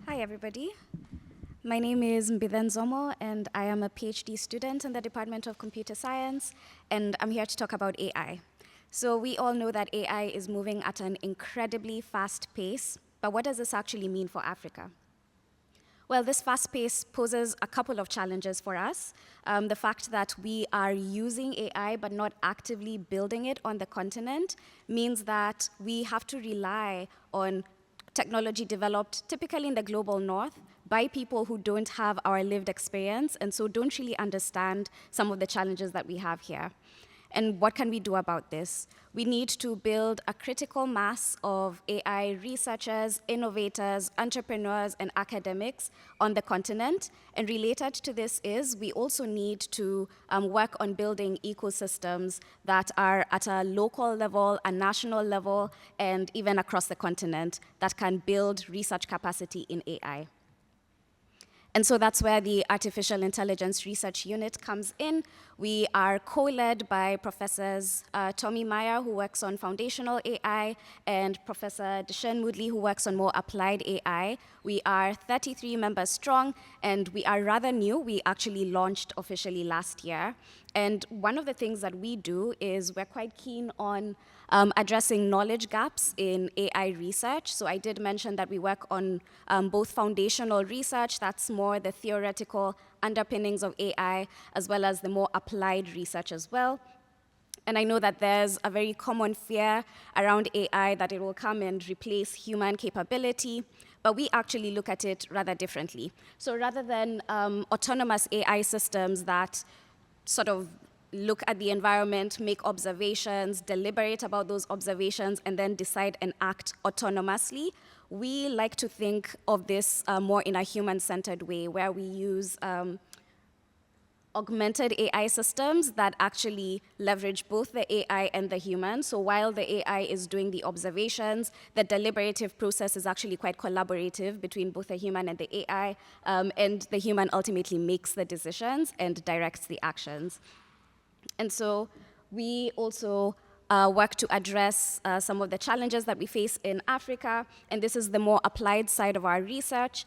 Hi, everybody. My name is Mbithen Zomo, and I am a PhD student in the Department of Computer Science, and I'm here to talk about AI. So we all know that AI is moving at an incredibly fast pace, but what does this actually mean for Africa? Well, this fast pace poses a couple of challenges for us. The fact that we are using AI but not actively building it on the continent means that we have to rely on technology developed typically in the global north by people who don't have our lived experience and so don't really understand some of the challenges that we have here. And what can we do about this? We need to build a critical mass of AI researchers, innovators, entrepreneurs, and academics on the continent. And related to this is we also need to work on building ecosystems that are at a local level, a national level, and even across the continent that can build research capacity in AI. And so that's where the Artificial Intelligence Research Unit comes in. We are co-led by Professors Tommy Meyer, who works on foundational AI, and Professor Deshen Moodley, who works on more applied AI. We are 33 members strong, and we are rather new. We actually launched officially last year. And one of the things that we do is we're quite keen on addressing knowledge gaps in AI research. So I did mention that we work on both foundational research, that's more the theoretical underpinnings of AI, as well as the more applied research as well. And I know that there's a very common fear around AI that it will come and replace human capability, but we actually look at it rather differently. So rather than autonomous AI systems that sort of look at the environment, make observations, deliberate about those observations, and then decide and act autonomously, we like to think of this more in a human-centered way, where we use augmented AI systems that actually leverage both the AI and the human. So while the AI is doing the observations, the deliberative process is actually quite collaborative between both the human and the AI, and the human ultimately makes the decisions and directs the actions. And so we also work to address some of the challenges that we face in Africa, and this is the more applied side of our research,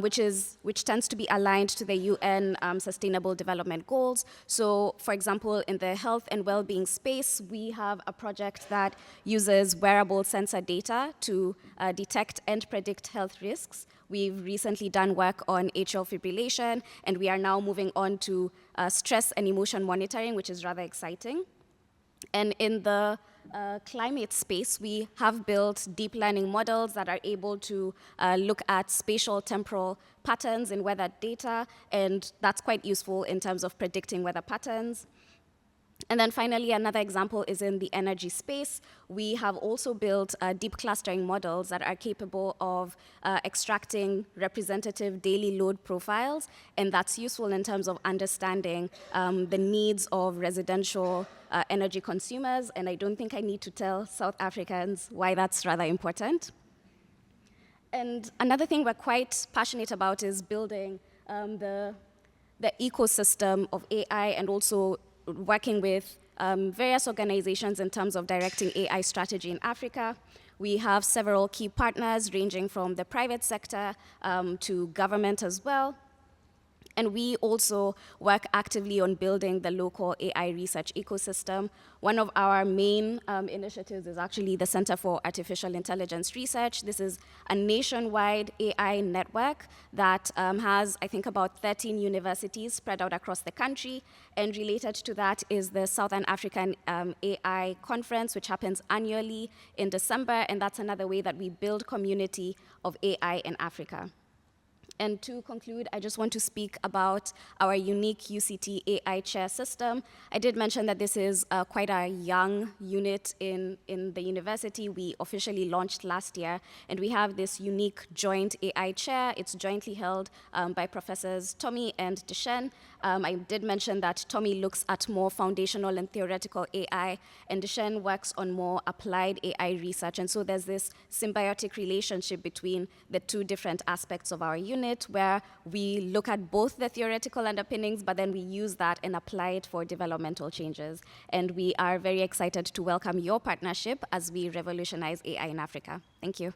which tends to be aligned to the UN Sustainable Development Goals. So, for example, in the health and well-being space, we have a project that uses wearable sensor data to detect and predict health risks. We've recently done work on atrial fibrillation, and we are now moving on to stress and emotion monitoring, which is rather exciting. And in the climate space, we have built deep learning models that are able to look at spatial temporal patterns in weather data, and that's quite useful in terms of predicting weather patterns. And then finally, another example is in the energy space. We have also built deep clustering models that are capable of extracting representative daily load profiles, and that's useful in terms of understanding the needs of residential energy consumers, and I don't think I need to tell South Africans why that's rather important. And another thing we're quite passionate about is building the ecosystem of AI and also working with various organizations in terms of directing AI strategy in Africa. We have several key partners ranging from the private sector to government as well. And we also work actively on building the local AI research ecosystem. One of our main initiatives is actually the Center for Artificial Intelligence Research. This is a nationwide AI network that has, I think, about 13 universities spread out across the country. And related to that is the Southern African AI Conference, which happens annually in December. And that's another way that we build community of AI in Africa. And to conclude, I just want to speak about our unique UCT AI chair system. I did mention that this is quite a young unit in the university. We officially launched last year, and we have this unique joint AI chair. It's jointly held by Professors Tommy and Deshen. I did mention that Tommy looks at more foundational and theoretical AI, and Deshen works on more applied AI research. And so there's this symbiotic relationship between the two different aspects of our unit, where we look at both the theoretical underpinnings, but then we use that and apply it for developmental changes. And we are very excited to welcome your partnership as we revolutionize AI in Africa. Thank you.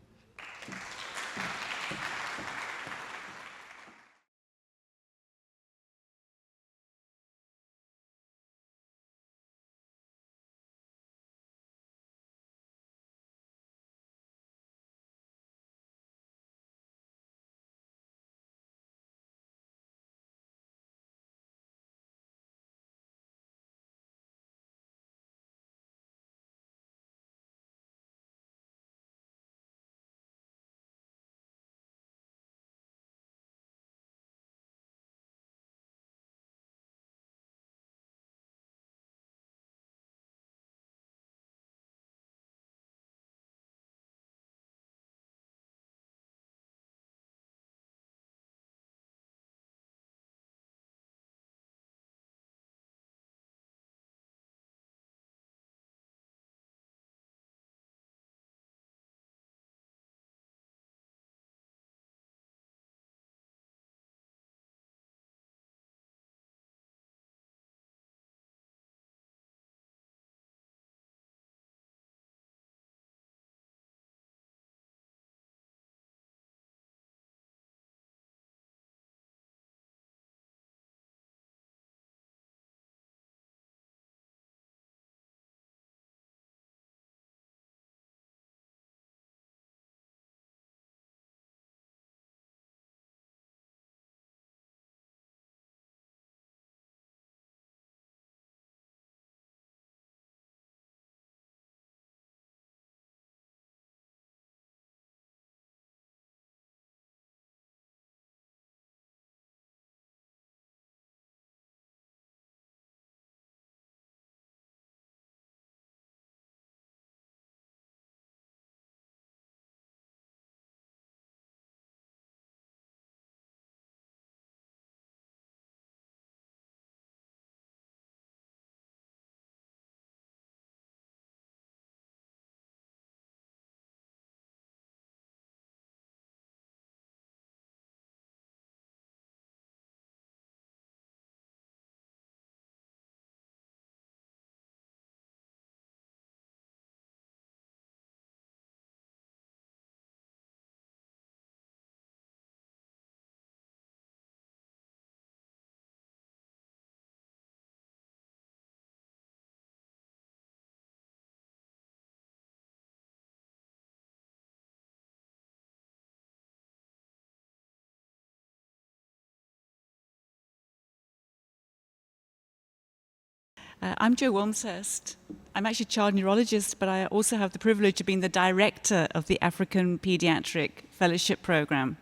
I'm Jo Wilmshurst. I'm actually a child neurologist, but I also have the privilege of being the director of the African Paediatric Fellowship Program.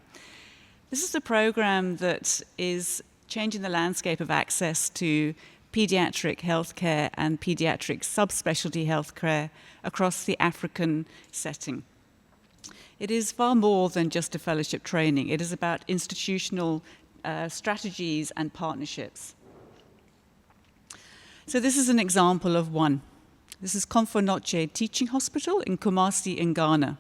This is a program that is changing the landscape of access to pediatric healthcare and pediatric subspecialty healthcare across the African setting. It is far more than just a fellowship training. It is about institutional strategies and partnerships. So this is an example of one. This is Komfo-Noche Teaching Hospital in Kumasi in Ghana.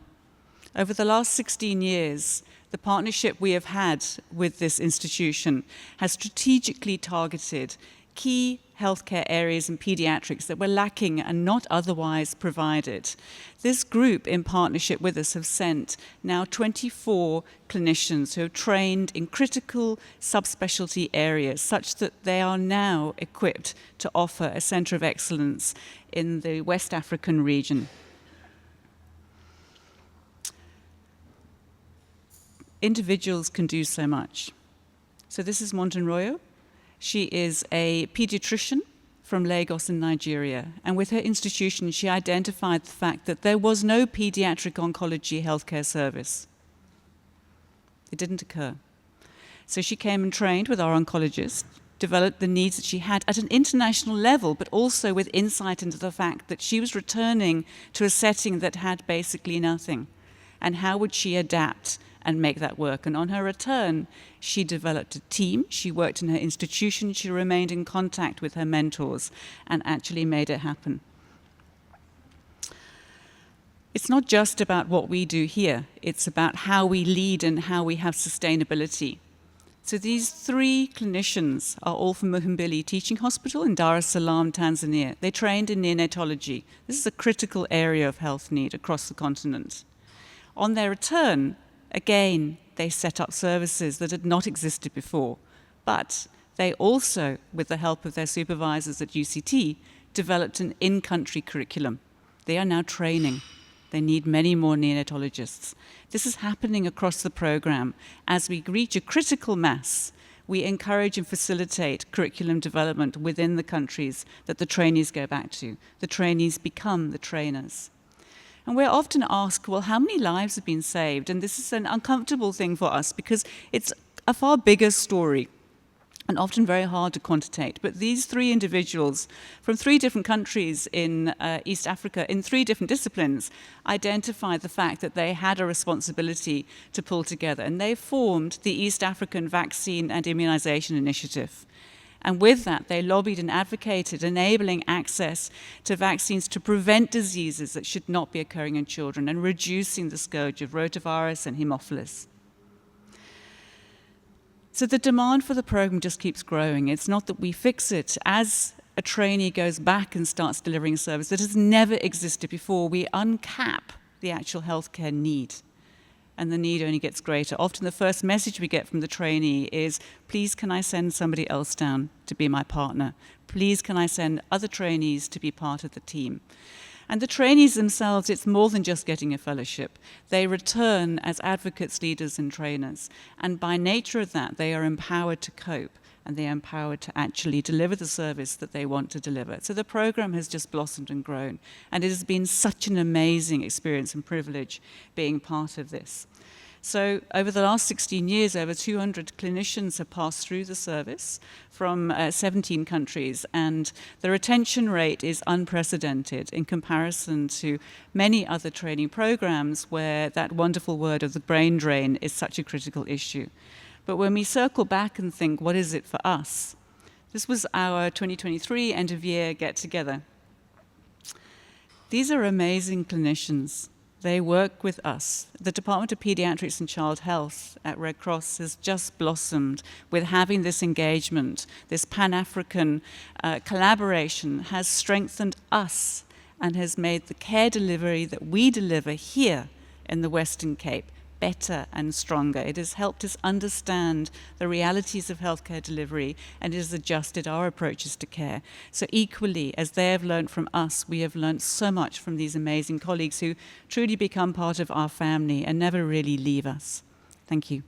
Over the last 16 years, the partnership we have had with this institution has strategically targeted key healthcare areas in pediatrics that were lacking and not otherwise provided. This group, in partnership with us, have sent now 24 clinicians who have trained in critical subspecialty areas such that they are now equipped to offer a centre of excellence in the West African region. Individuals can do so much. So this is Montenroyo. She is a pediatrician from Lagos in Nigeria. And with her institution, she identified the fact that there was no pediatric oncology healthcare service. It didn't occur. So she came and trained with our oncologist, developed the needs that she had at an international level, but also with insight into the fact that she was returning to a setting that had basically nothing. And how would she adapt and make that work? And on her return, she developed a team. She worked in her institution. She remained in contact with her mentors and actually made it happen. It's not just about what we do here. It's about how we lead and how we have sustainability. So these three clinicians are all from Muhimbili Teaching Hospital in Dar es Salaam, Tanzania. They trained in neonatology. This is a critical area of health need across the continent. On their return, again, they set up services that had not existed before, but they also, with the help of their supervisors at UCT, developed an in-country curriculum. They are now training. They need many more neonatologists. This is happening across the program. As we reach a critical mass, we encourage and facilitate curriculum development within the countries that the trainees go back to. The trainees become the trainers. And we're often asked, well, how many lives have been saved? And this is an uncomfortable thing for us because it's a far bigger story and often very hard to quantitate. But these three individuals from three different countries in East Africa, in three different disciplines, identified the fact that they had a responsibility to pull together. And they formed the East African Vaccine and Immunization Initiative. And with that, they lobbied and advocated enabling access to vaccines to prevent diseases that should not be occurring in children and reducing the scourge of rotavirus and Haemophilus. So the demand for the program just keeps growing. It's not that we fix it. As a trainee goes back and starts delivering a service that has never existed before, we uncap the actual healthcare need. And the need only gets greater. Often the first message we get from the trainee is, please can I send somebody else down to be my partner? Please can I send other trainees to be part of the team? And the trainees themselves, it's more than just getting a fellowship. They return as advocates, leaders, and trainers. And by nature of that, they are empowered to cope, and they are empowered to actually deliver the service that they want to deliver. So the program has just blossomed and grown, and it has been such an amazing experience and privilege being part of this. So over the last 16 years, over 200 clinicians have passed through the service from 17 countries, and the retention rate is unprecedented in comparison to many other training programs where that wonderful word of the brain drain is such a critical issue. But when we circle back and think, what is it for us? This was our 2023 end of year get-together. These are amazing clinicians. They work with us. The Department of Paediatrics and Child Health at Red Cross has just blossomed with having this engagement. This Pan-African collaboration has strengthened us and has made the care delivery that we deliver here in the Western Cape better and stronger. It has helped us understand the realities of healthcare delivery, and it has adjusted our approaches to care. So equally, as they have learned from us, we have learned so much from these amazing colleagues who truly become part of our family and never really leave us. Thank you.